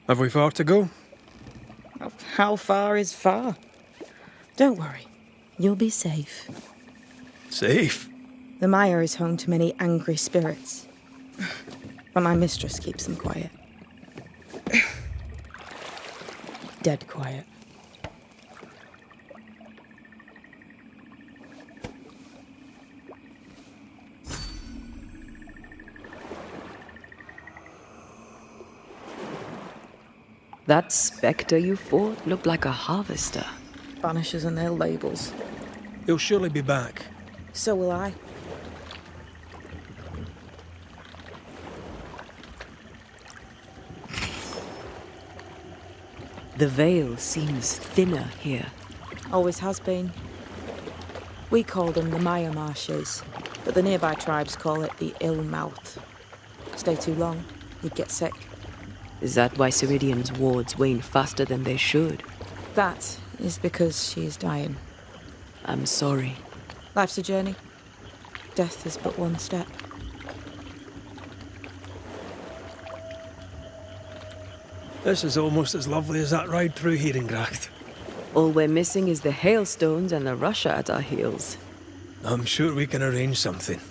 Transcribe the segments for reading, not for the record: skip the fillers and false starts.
Have we far to go? How far is far? Don't worry. You'll be safe. Safe? The mire is home to many angry spirits. But my mistress keeps them quiet. Dead quiet. That spectre you fought looked like a harvester. Banishers and their labels. He'll surely be back. So will I. The veil seems thinner here. Always has been. We call them the Mire Marshes, but the nearby tribes call it the Ill Mouth. Stay too long, you'd get sick. Is that why Ceridian's wards wane faster than they should? That is because she is dying. I'm sorry. Life's a journey. Death is but one step. This is almost as lovely as that ride through Herengracht. All we're missing is the hailstones and the Russia at our heels. I'm sure we can arrange something.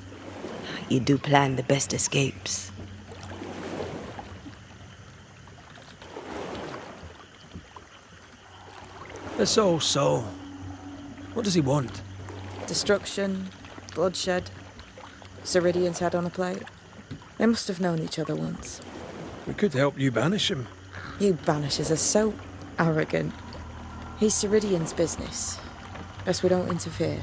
You do plan the best escapes. It's all so. What does he want? Destruction, bloodshed. Ceridian's head on a plate. They must have known each other once. We could help you banish him. You Banishers are so arrogant. He's Ceridian's business. Best we don't interfere.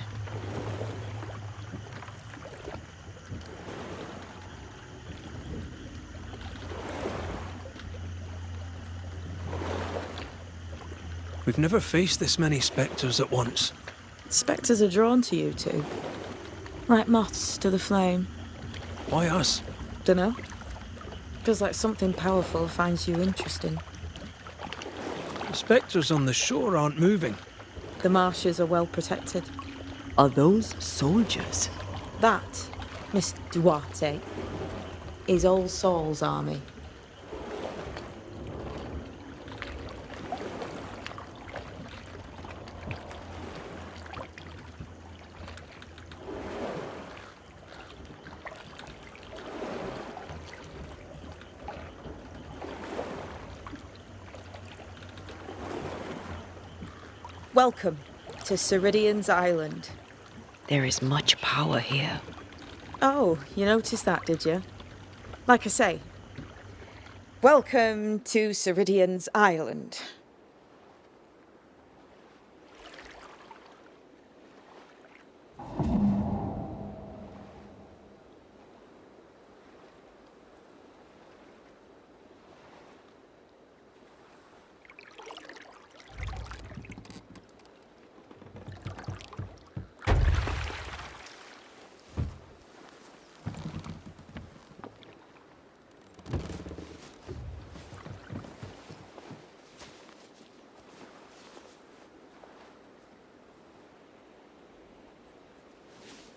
We've never faced this many spectres at once. Spectres are drawn to you two. Like moths to the flame. Why us? Dunno. Feels like something powerful finds you interesting. The spectres on the shore aren't moving. The marshes are well protected. Are those soldiers? That, Miss Duarte, is All Saul's army. Welcome to Ceridian's Island. There is much power here. Oh, you noticed that, did you? Like I say, welcome to Ceridian's Island.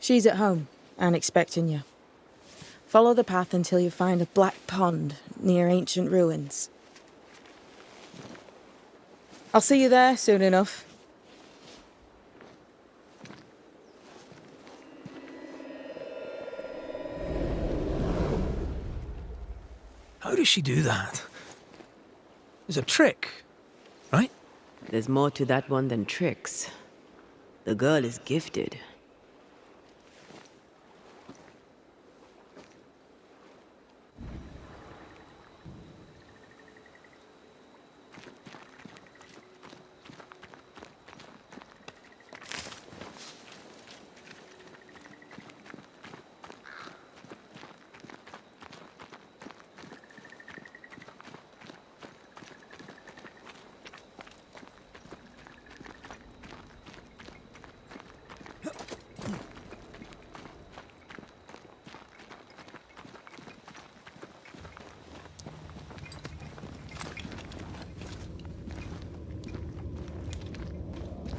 She's at home and expecting you. Follow the path until you find a black pond near ancient ruins. I'll see you there soon enough. How does she do that? It's a trick, right? There's more to that one than tricks. The girl is gifted.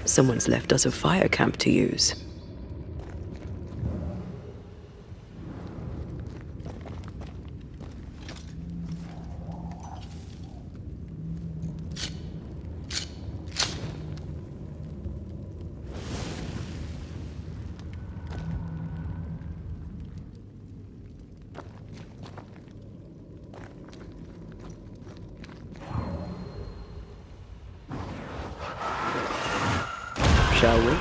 Someone's left us a fire camp to use. shall we?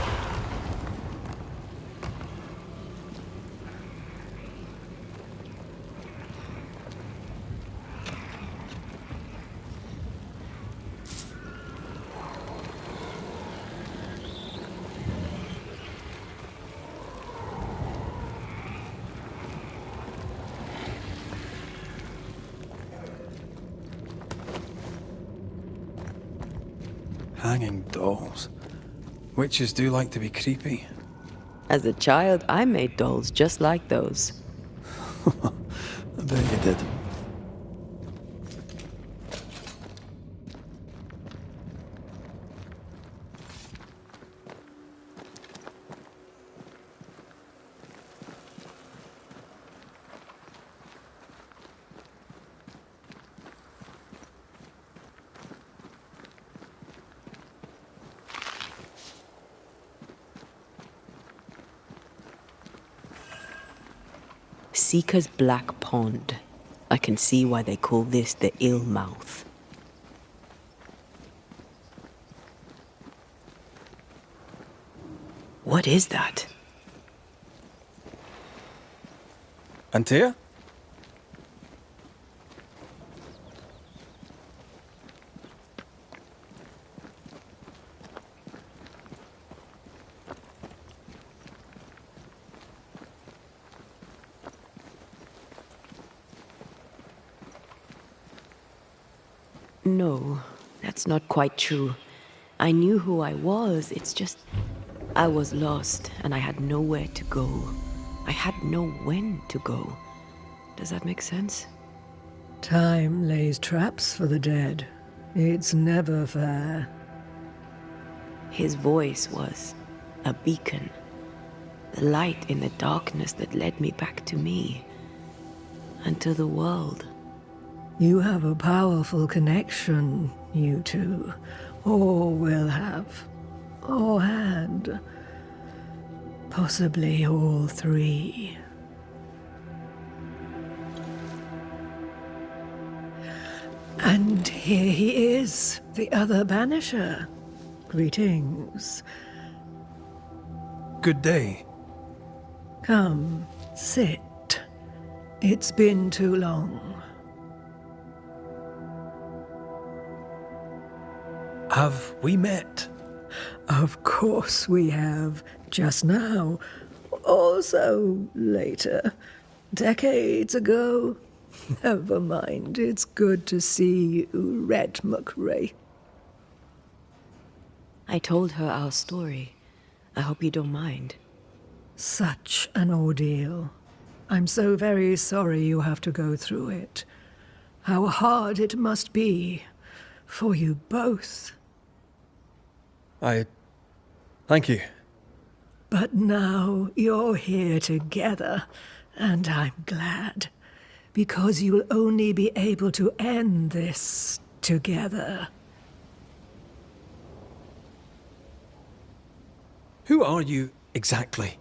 Hanging dolls. Witches do like to be creepy. As a child, I made dolls just like those. I bet you did. Seeker's Black Pond. I can see why they call this the Ill Mouth. What is that? Antea? No, that's not quite true. I knew who I was, it's just... I was lost, and I had nowhere to go. I had no when to go. Does that make sense? Time lays traps for the dead. It's never fair. His voice was a beacon. The light in the darkness that led me back to me. And to the world. You have a powerful connection, you two. Or will have. Or had. Possibly all three. And here he is, the other Banisher. Greetings. Good day. Come, sit. It's been too long. Have we met? Of course we have. Just now. Also later. Decades ago. Never mind. It's good to see you, Red McRae. I told her our story. I hope you don't mind. Such an ordeal. I'm so very sorry you have to go through it. How hard it must be for you both. Thank you. But now you're here together, and I'm glad. Because you'll only be able to end this together. Who are you exactly?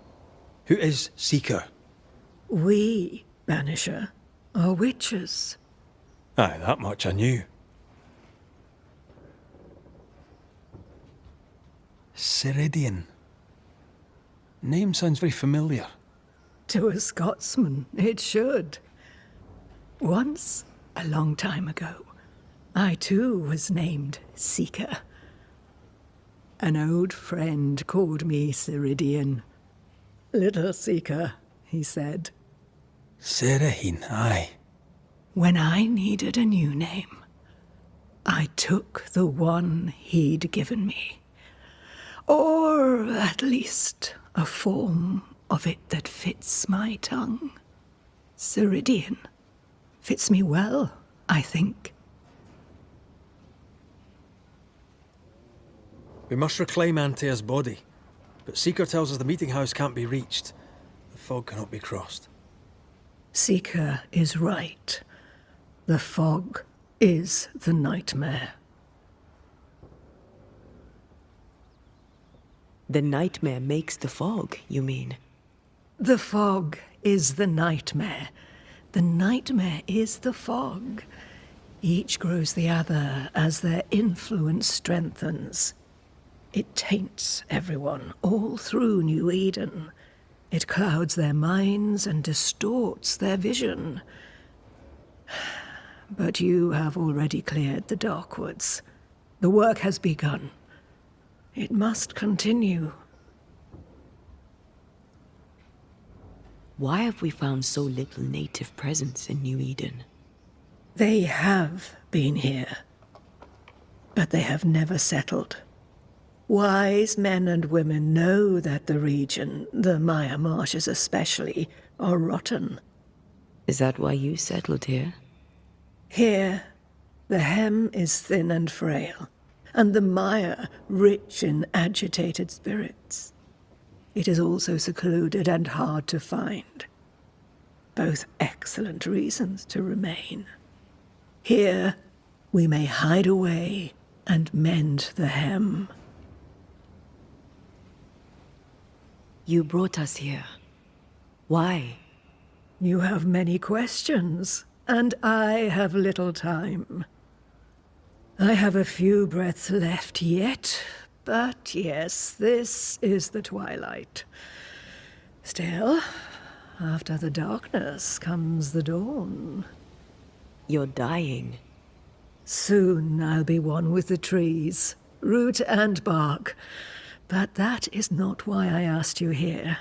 Who is Seeker? We, Banisher, are witches. Aye, that much I knew. Ceridian. Name sounds very familiar. To a Scotsman, it should. Once, a long time ago, I too was named Seeker. An old friend called me Ceridian. Little Seeker, he said. Serahine, aye. When I needed a new name, I took the one he'd given me. Or at least a form of it that fits my tongue. Ceridian. Fits me well, I think. We must reclaim Antea's body, but Seeker tells us the meeting house can't be reached. The fog cannot be crossed. Seeker is right. The fog is the nightmare. The nightmare makes the fog, you mean? The fog is the nightmare. The nightmare is the fog. Each grows the other as their influence strengthens. It taints everyone all through New Eden. It clouds their minds and distorts their vision. But you have already cleared the Darkwoods. The work has begun. It must continue. Why have we found so little native presence in New Eden? They have been here, but they have never settled. Wise men and women know that the region, the Maya Marshes especially, are rotten. Is that why you settled here? Here, the hem is thin and frail, and the Maya rich in agitated spirits. It is also secluded and hard to find. Both excellent reasons to remain. Here, we may hide away and mend the hem. You brought us here. Why? You have many questions, and I have little time. I have a few breaths left yet, but yes, this is the twilight. Still, after the darkness comes the dawn. You're dying. Soon I'll be one with the trees, root and bark. But that is not why I asked you here.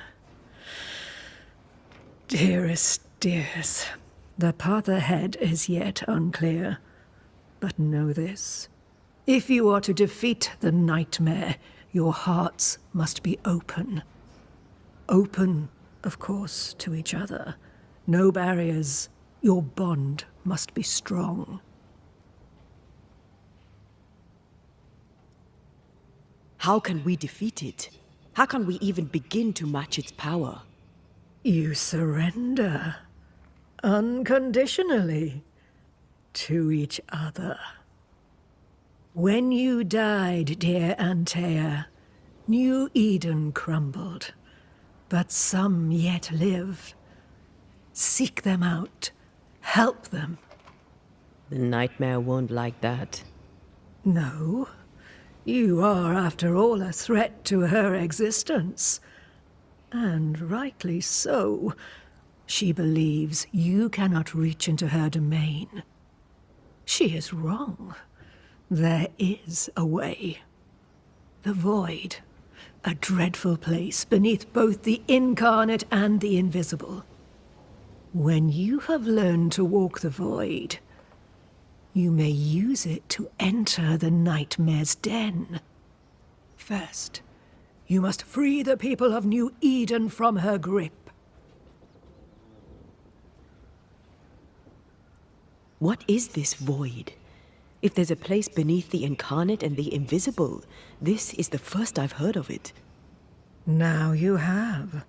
Dearest dears, the path ahead is yet unclear. But know this. If you are to defeat the nightmare, your hearts must be open. Open, of course, to each other. No barriers. Your bond must be strong. How can we defeat it? How can we even begin to match its power? You surrender. Unconditionally. To each other. When you died, dear Antea, New Eden crumbled, but some yet live. Seek them out. Help them. The nightmare won't like that. No. You are, after all, a threat to her existence. And rightly so. She believes you cannot reach into her domain. She is wrong. There is a way. The void, a dreadful place beneath both the incarnate and the invisible. When you have learned to walk the void, you may use it to enter the nightmare's den. First, you must free the people of New Eden from her grip. What is this void? If there's a place beneath the incarnate and the invisible, this is the first I've heard of it. Now you have,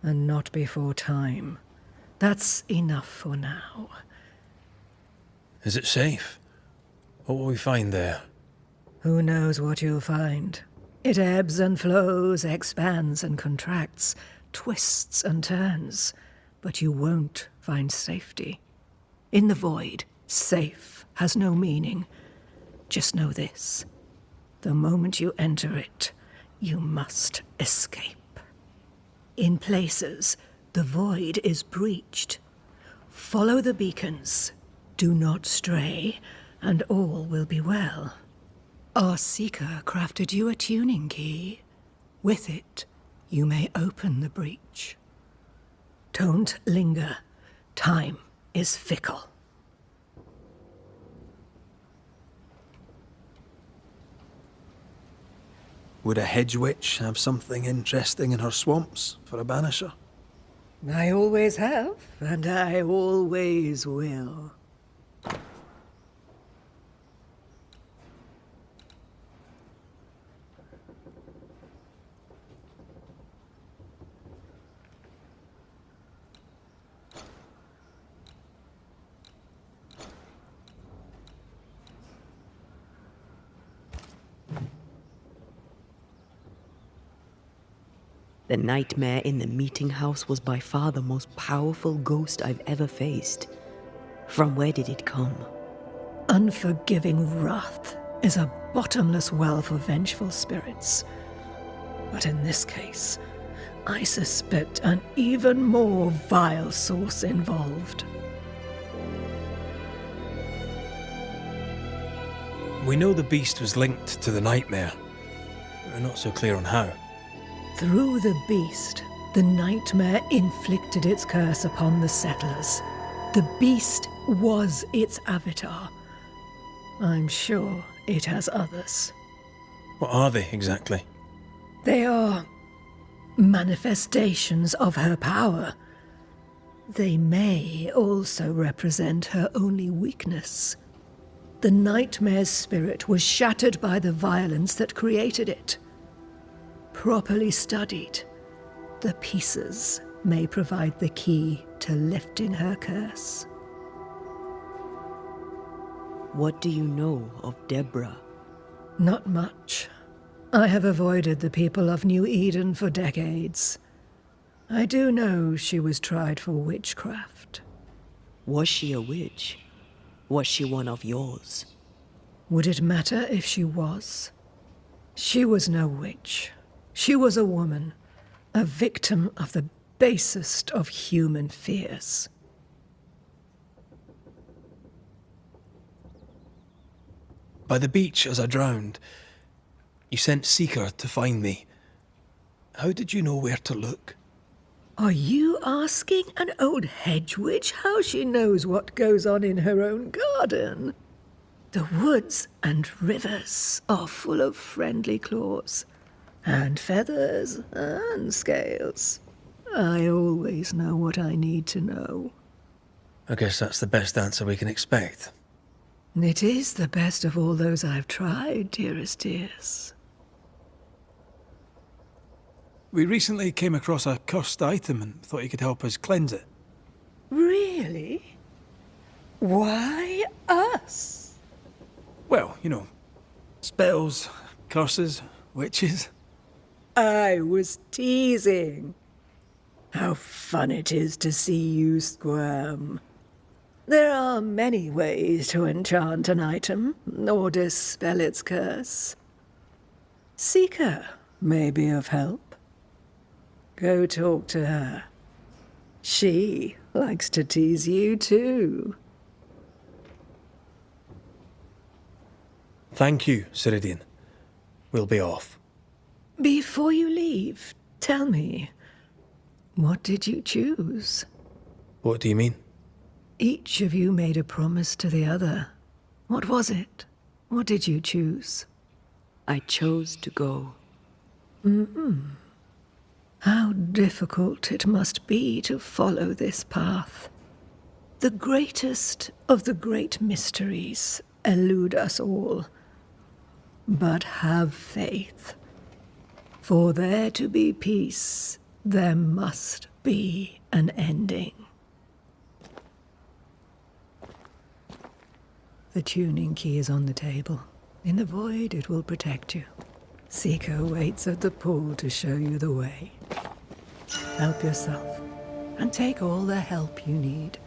and not before time. That's enough for now. Is it safe? What will we find there? Who knows what you'll find? It ebbs and flows, expands and contracts, twists and turns, but you won't find safety. In the void, safe has no meaning. Just know this. The moment you enter it, you must escape. In places, the void is breached. Follow the beacons. Do not stray, and all will be well. Our Seeker crafted you a tuning key. With it, you may open the breach. Don't linger. Time is fickle. Would a hedge witch have something interesting in her swamps for a banisher? I always have, and I always will. The nightmare in the meeting house was by far the most powerful ghost I've ever faced. From where did it come? Unforgiving wrath is a bottomless well for vengeful spirits. But in this case, I suspect an even more vile source involved. We know the beast was linked to the nightmare. We're not so clear on how. Through the beast, the nightmare inflicted its curse upon the settlers. The beast was its avatar. I'm sure it has others. What are they exactly? They are manifestations of her power. They may also represent her only weakness. The nightmare's spirit was shattered by the violence that created it. Properly studied, the pieces may provide the key to lifting her curse. What do you know of Deborah? Not much. I have avoided the people of New Eden for decades. I do know she was tried for witchcraft. Was she a witch? Was she one of yours? Would it matter if she was? She was no witch. She was a woman, a victim of the basest of human fears. By the beach as I drowned, you sent Seeker to find me. How did you know where to look? Are you asking an old hedge witch how she knows what goes on in her own garden? The woods and rivers are full of friendly claws, and feathers and scales. I always know what I need to know. I guess that's the best answer we can expect. It is the best of all those I've tried, dearest dears. We recently came across a cursed item and thought you could help us cleanse it. Really? Why us? Well, you know, spells, curses, witches. I was teasing. How fun it is to see you squirm. There are many ways to enchant an item or dispel its curse. Seeker may be of help. Go talk to her. She likes to tease you too. Thank you, Ceridian. We'll be off. Before you leave, tell me, what did you choose? What do you mean? Each of you made a promise to the other. What was it? What did you choose? I chose to go. How difficult it must be to follow this path. The greatest of the great mysteries elude us all. But have faith. For there to be peace, there must be an ending. The tuning key is on the table. In the void, it will protect you. Seeker waits at the pool to show you the way. Help yourself, and take all the help you need.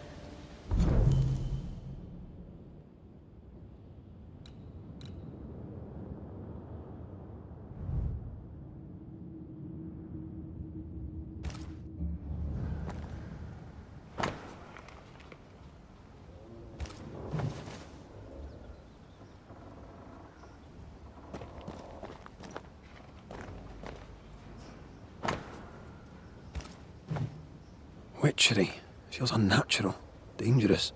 Witchery. Feels unnatural. Dangerous.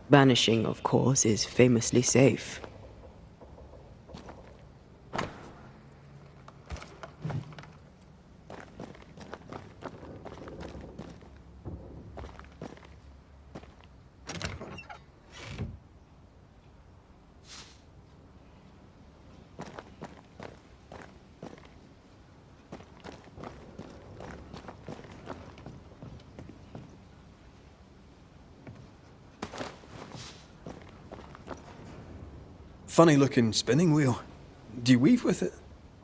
Banishing, of course, is famously safe. Funny looking spinning wheel. Do you weave with it?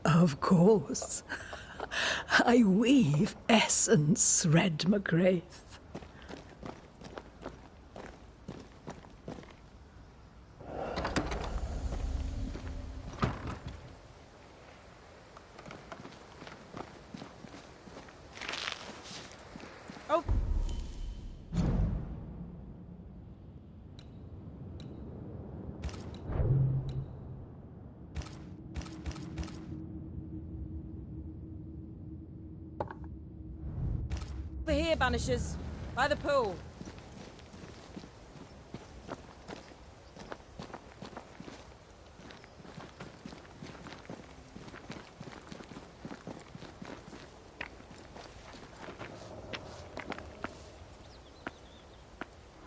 Of course. I weave essence, Red McGrath. here, Banishers. By the pool.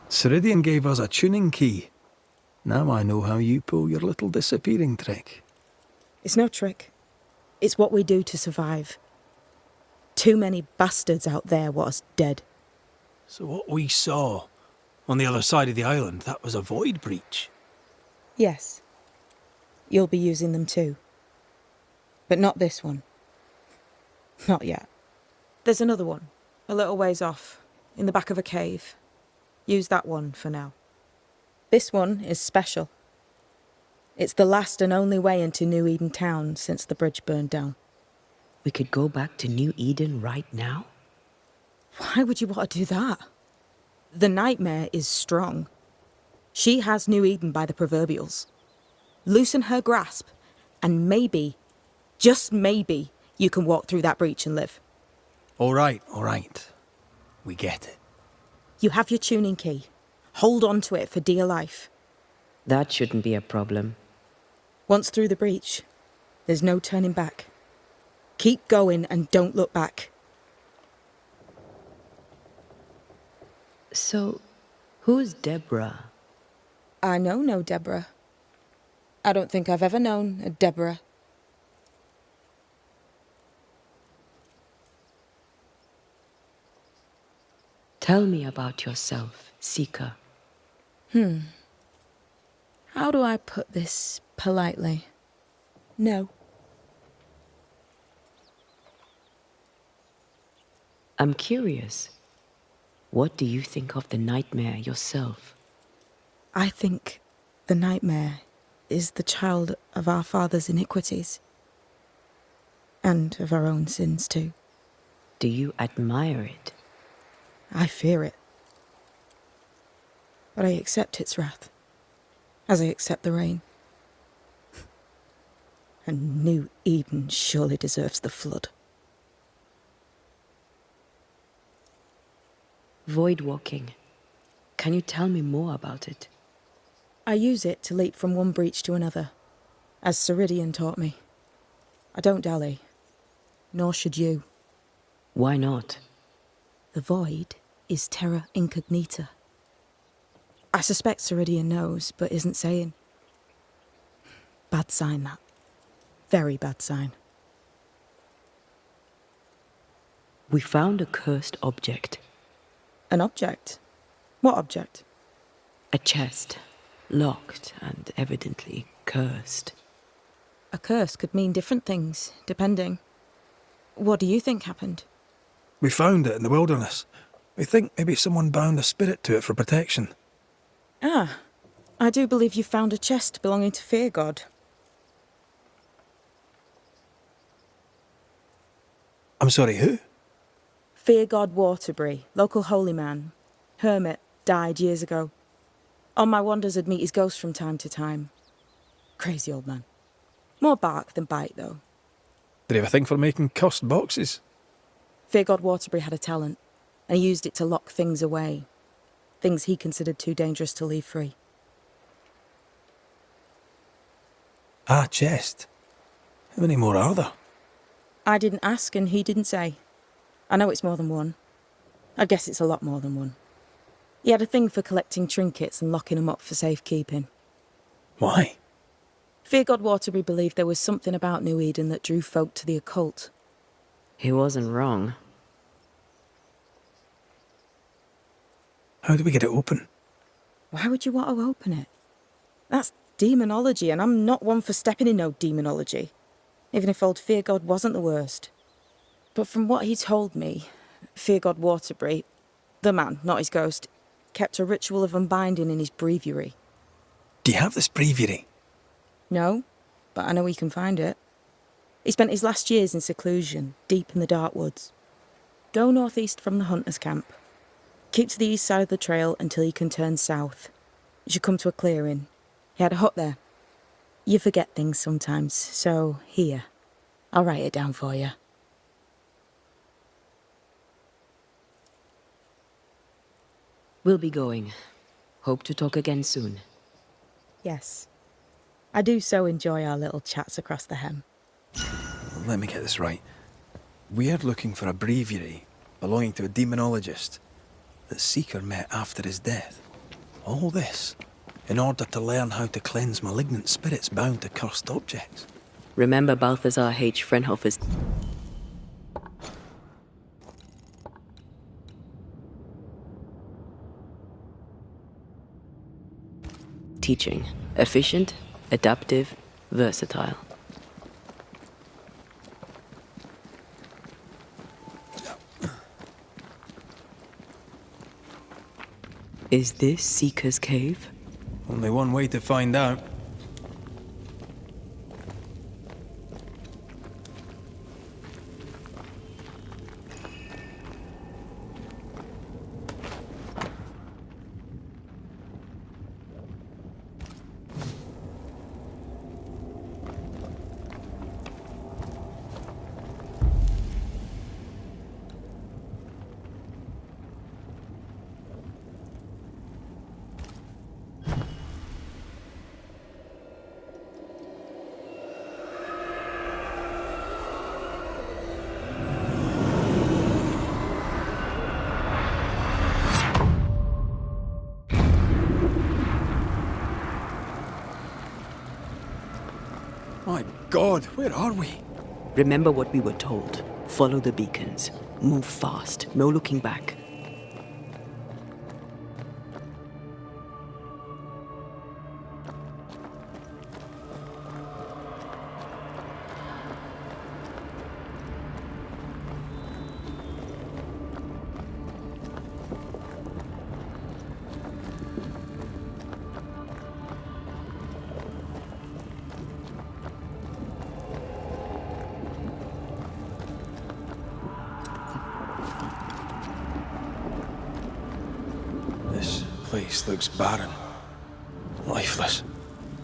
Ceridian gave us a tuning key. Now I know how you pull your little disappearing trick. It's no trick. It's what we do to survive. Too many bastards out there want us dead. So what we saw on the other side of the island, that was a void breach. Yes. You'll be using them too. But not this one. Not yet. There's another one, a little ways off, in the back of a cave. Use that one for now. This one is special. It's the last and only way into New Eden town since the bridge burned down. We could go back to New Eden right now? Why would you want to do that? The nightmare is strong. She has New Eden by the proverbials. Loosen her grasp, and maybe, just maybe, you can walk through that breach and live. All right. We get it. You have your tuning key. Hold on to it for dear life. That shouldn't be a problem. Once through the breach, there's no turning back. Keep going and don't look back. So, who's Deborah? I know no Deborah. I don't think I've ever known a Deborah. Tell me about yourself, Seeker. How do I put this politely? No. I'm curious. What do you think of the nightmare yourself? I think the nightmare is the child of our father's iniquities. And of our own sins too. Do you admire it? I fear it. But I accept its wrath, as I accept the rain. And New Eden surely deserves the flood. Void walking. Can you tell me more about it? I use it to leap from one breach to another, as Ceridian taught me. I don't dally, nor should you. Why not? The void is terra incognita. I suspect Ceridian knows, but isn't saying. Bad sign, that. Very bad sign. We found a cursed object. An object? What object? A chest. Locked and evidently cursed. A curse could mean different things, depending. What do you think happened? We found it in the wilderness. We think maybe someone bound a spirit to it for protection. Ah, I do believe you found a chest belonging to Fear God. I'm sorry, who? Fear God Waterbury, local holy man. Hermit, died years ago. On my wanders I'd meet his ghost from time to time. Crazy old man. More bark than bite, though. Did he have a thing for making cursed boxes? Fear God Waterbury had a talent, and he used it to lock things away. Things he considered too dangerous to leave free. Ah, chest. How many more are there? I didn't ask and he didn't say. I know it's more than one. I guess it's a lot more than one. He had a thing for collecting trinkets and locking them up for safekeeping. Why? Fear God Waterbury believed there was something about New Eden that drew folk to the occult. He wasn't wrong. How do we get it open? Why would you want to open it? That's demonology, and I'm not one for stepping in no demonology. Even if old Fear God wasn't the worst. But from what he told me, Fear God Waterbury, the man, not his ghost, kept a ritual of unbinding in his breviary. Do you have this breviary? No, but I know he can find it. He spent his last years in seclusion, deep in the dark woods. Go northeast from the hunter's camp. Keep to the east side of the trail until you can turn south. You should come to a clearing. He had a hut there. You forget things sometimes, so here. I'll write it down for you. We'll be going. Hope to talk again soon. Yes. I do so enjoy our little chats across the hem. Let me get this right. We're looking for a breviary belonging to a demonologist that Seeker met after his death. All this in order to learn how to cleanse malignant spirits bound to cursed objects. Remember Balthazar H. Frenhofer's teaching. Efficient, adaptive, versatile. Is this Seeker's Cave? Only one way to find out. My God, where are we? Remember what we were told. Follow the beacons. Move fast. No looking back. This place looks barren. Lifeless.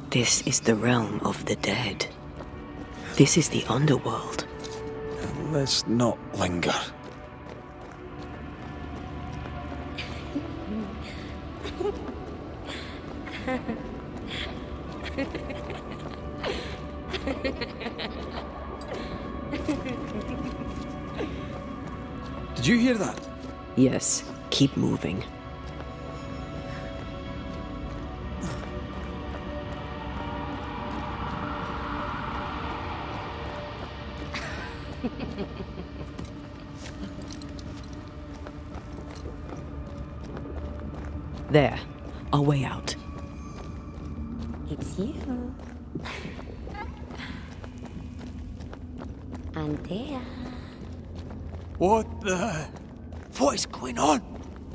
This is the realm of the dead. This is the underworld. Let's not linger. Did you hear that? Yes, keep moving. There, our way out. It's you. And there. What is going on?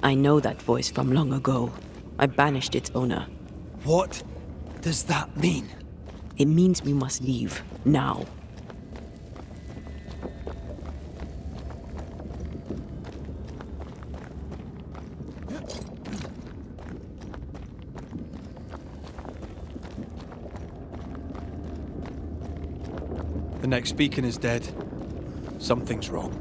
I know that voice from long ago. I banished its owner. What does that mean? It means we must leave, now. The next beacon is dead. Something's wrong.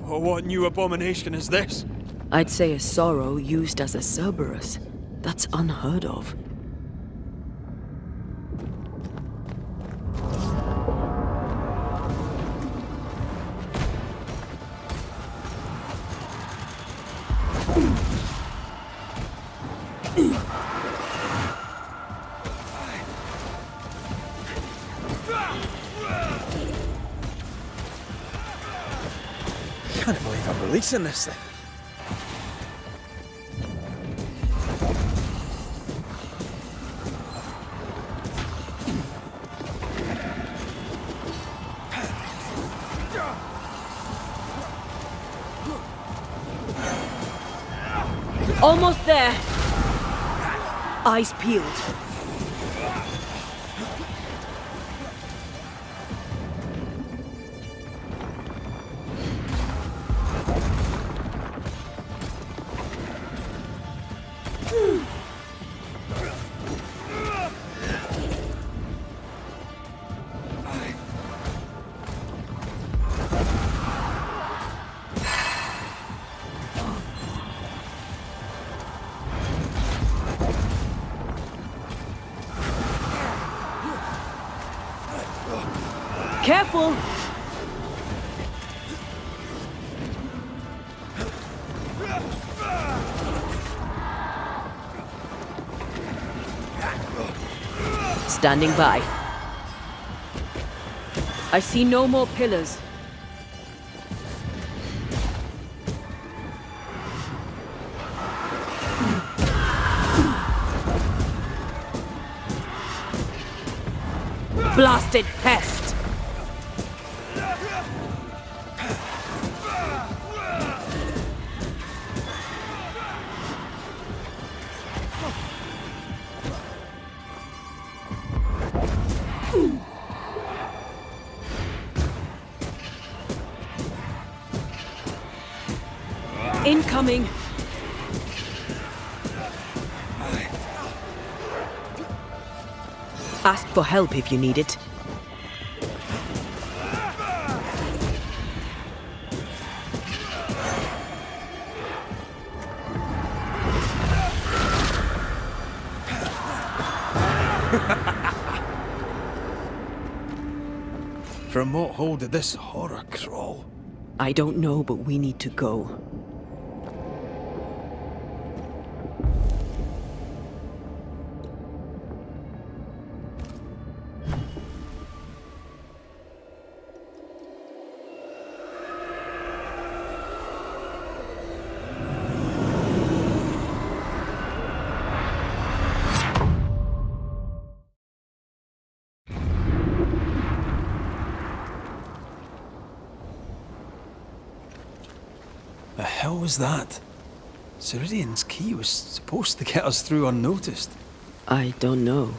Oh, what new abomination is this? I'd say a sorrow used as a Cerberus. That's unheard of. I can't believe I'm releasing this thing. Almost there! Eyes peeled. Careful! Standing by. I see no more pillars. Blasted pest! Incoming! Ask for help if you need it. From what hole did this horror crawl? I don't know, but we need to go. The hell was that? Ceridian's key was supposed to get us through unnoticed. I don't know.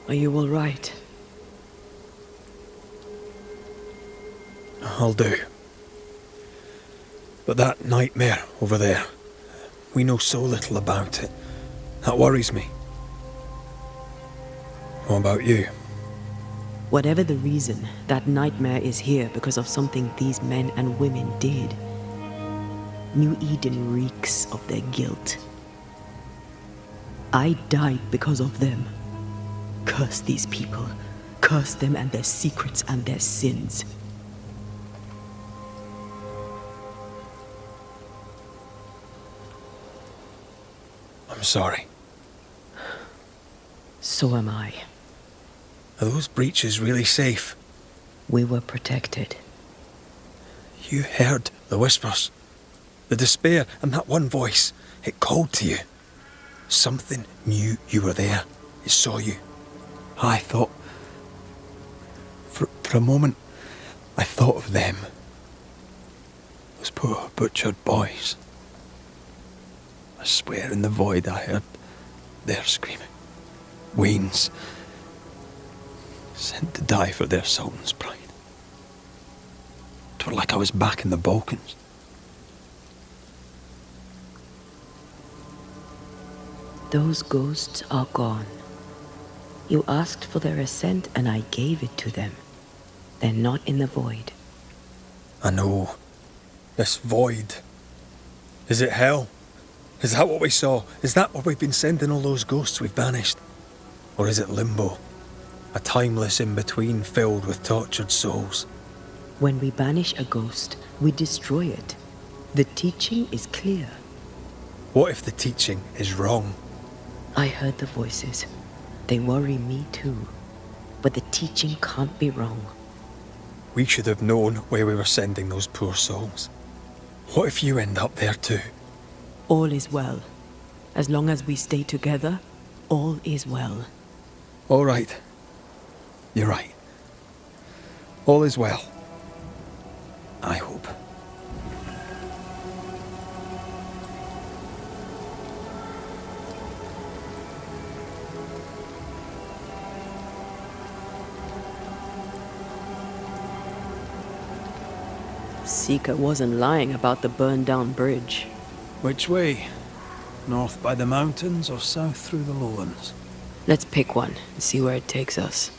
Are you all right? I'll do. But that nightmare over there, we know so little about it. That worries me. What about you? Whatever the reason, that nightmare is here because of something these men and women did. New Eden reeks of their guilt. I died because of them. Curse these people. Curse them and their secrets and their sins. I'm sorry. So am I. Are those breaches really safe? We were protected. You heard the whispers, the despair, and that one voice. It called to you. Something knew you were there. It saw you. I thought... For a moment, I thought of them. Those poor butchered boys. I swear in the void I heard their screaming. Wains. Sent to die for their Sultan's pride. It was like I was back in the Balkans. Those ghosts are gone. You asked for their ascent and I gave it to them. They're not in the void. I know. This void. Is it hell? Is that what we saw? Is that where we've been sending all those ghosts we've banished? Or is it limbo? A timeless in-between filled with tortured souls? When we banish a ghost, we destroy it. The teaching is clear. What if the teaching is wrong? I heard the voices. They worry me too. But the teaching can't be wrong. We should have known where we were sending those poor souls. What if you end up there too? All is well. As long as we stay together, all is well. All right. You're right. All is well. I hope. Seeker wasn't lying about the burned down bridge. Which way? North by the mountains or south through the lowlands? Let's pick one and see where it takes us.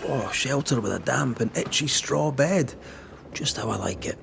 Oh, shelter with a damp and itchy straw bed. Just how I like it.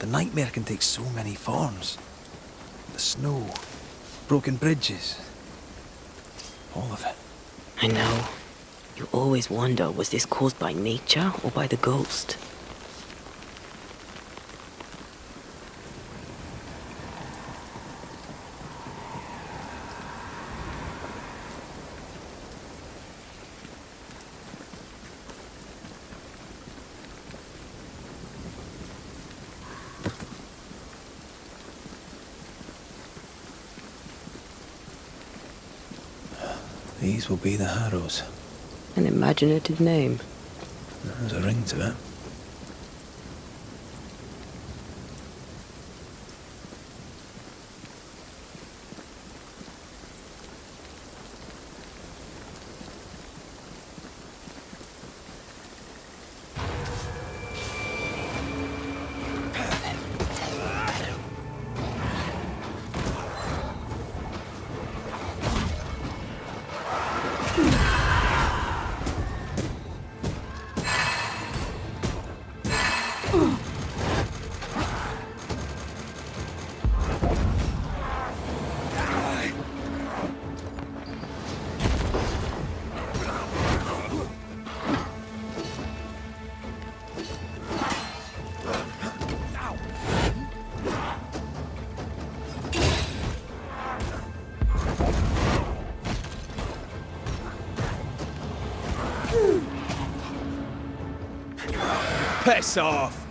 The nightmare can take so many forms. The snow, broken bridges, all of it. I know. You always wonder, was this caused by nature or by the ghost? These will be the Harrows. An imaginative name. There's a ring to it. Piss off!